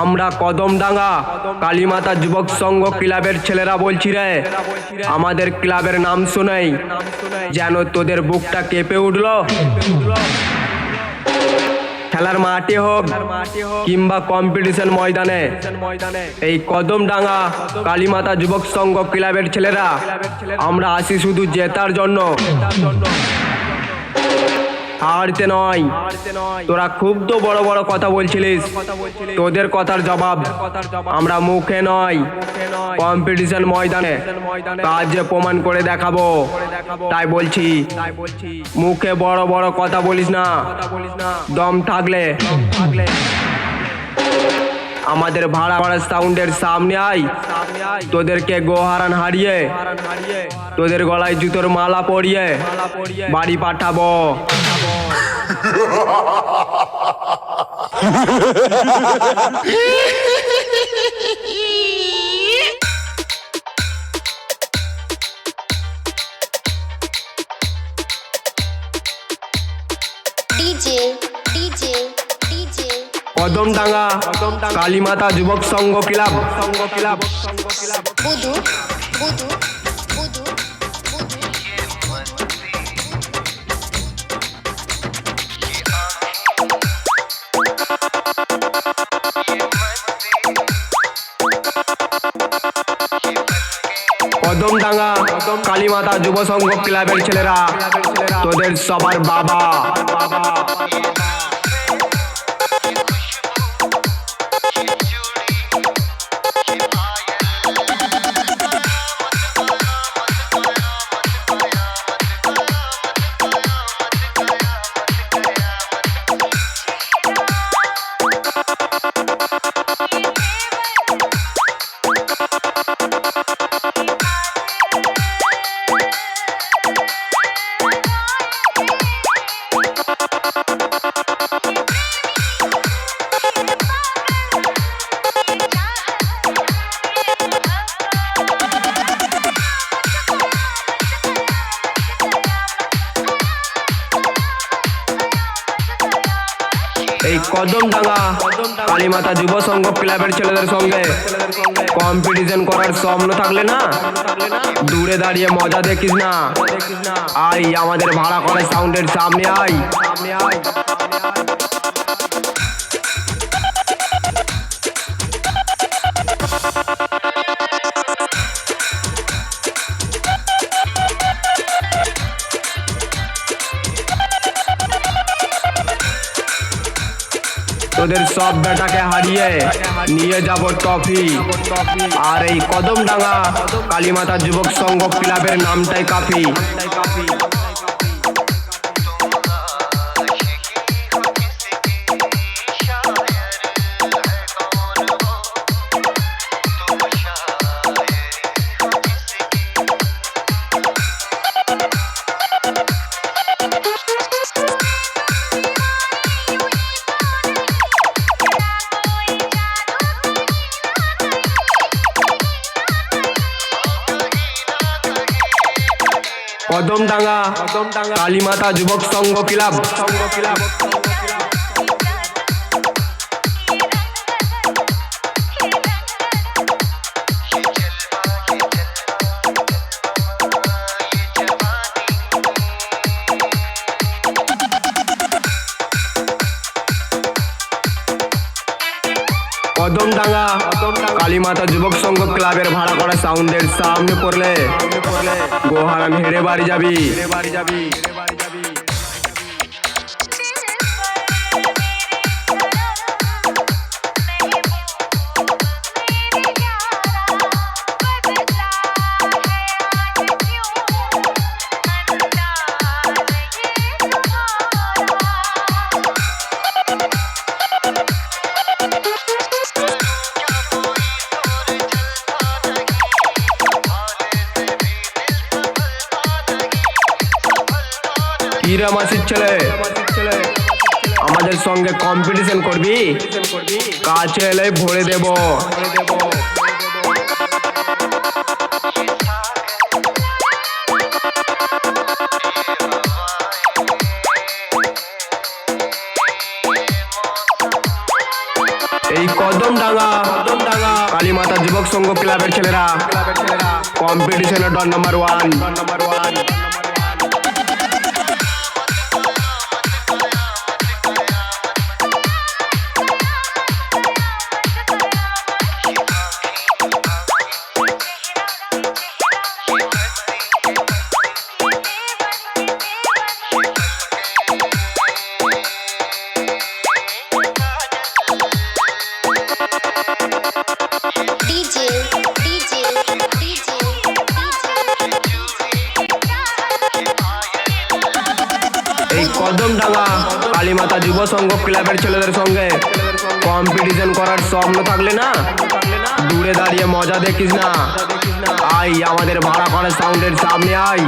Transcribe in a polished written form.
আমরা কদমডাঙ্গা কালীমাতা যুবক সংঘ ক্লাবের ছেলেরা বলছি রে, আমাদের ক্লাবের নাম শুনেই যেন তোদের বুকটা কেঁপে উঠলো। খেলার মাঠে হোক কিংবা কম্পিটিশন ময়দানে, এই কদমডাঙ্গা কালীমাতা যুবক সংঘ ক্লাবের ছেলেরা আমরা আসি শুধু জেতার জন্য, হারতে নয়। তোরা খুব তো বড় বড় কথা বলছিলিস, তোদের কথার জবাব আমরা মুখে নয় কম্পিটিশন ময়দানে কাজে প্রমাণ করে দেখাবো। তাই বলছি মুখে বড় বড় কথা বলিস না, দম থাকলে আমাদের ভাড়া ভাড়া সাউন্ডের সামনে আয়, তোদেরকে গোহারান হারিয়ে তোদের গলায় জুতোর মালা পরিয়ে বাড়ি পাঠাবো। কদমডাঙ্গা কালীমাতা যুবক সংঘ ক্লাব। কদমডাঙ্গা কালীমাতা যুব সংঘ ক্লাবের ছেলেরা তোদের সবার বাবা। এই কদমডাঙ্গা কালীমাতা যুব সংঘ ক্লাবের ছেলেদের সঙ্গে কম্পিটিশন করার স্বপ্ন থাকলে না, দূরে দাঁড়িয়ে মজা দেখিস না, আয় আমাদের ভাড়া করা সাউন্ডের সামনে আয়। তোদের সব বেটাকে হারিয়ে নিয়ে যাব ট্রফি, আর এই কদমডাঙ্গা কালীমাতা যুবক সংঘ ক্লাবের নামটাই কাফি। কদমডাঙ্গা কালীমাতা যুবক সংঘ ক্লাব। কদমডাঙ্গা কালীমাতা যুবক সংঘ ক্লাবের ভাড়া করা সাউন্ডের সামনে পড়লে গোহারান হেরে বাড়ি যাবি। হীরা মাসির ছেলে, আমাদের সঙ্গে কম্পিটিশন করবি? কাছে এলে ভরে দেব। এই কদমডাঙ্গা কালীমাতা যুবক সংঘ ক্লাবের ছেলেরা কম্পিটিশনের ডন নাম্বার 1। এই কদমডাঙ্গা কালীমাতা যুব সংঘ ক্লাবের ছেলেদের সঙ্গে কম্পিটিশন করার স্বপ্ন থাকলে না, দূরে দাঁড়িয়ে মজা দেখিস না, আয় আমাদের ভাড়া করা সাউন্ডের সামনে আয়।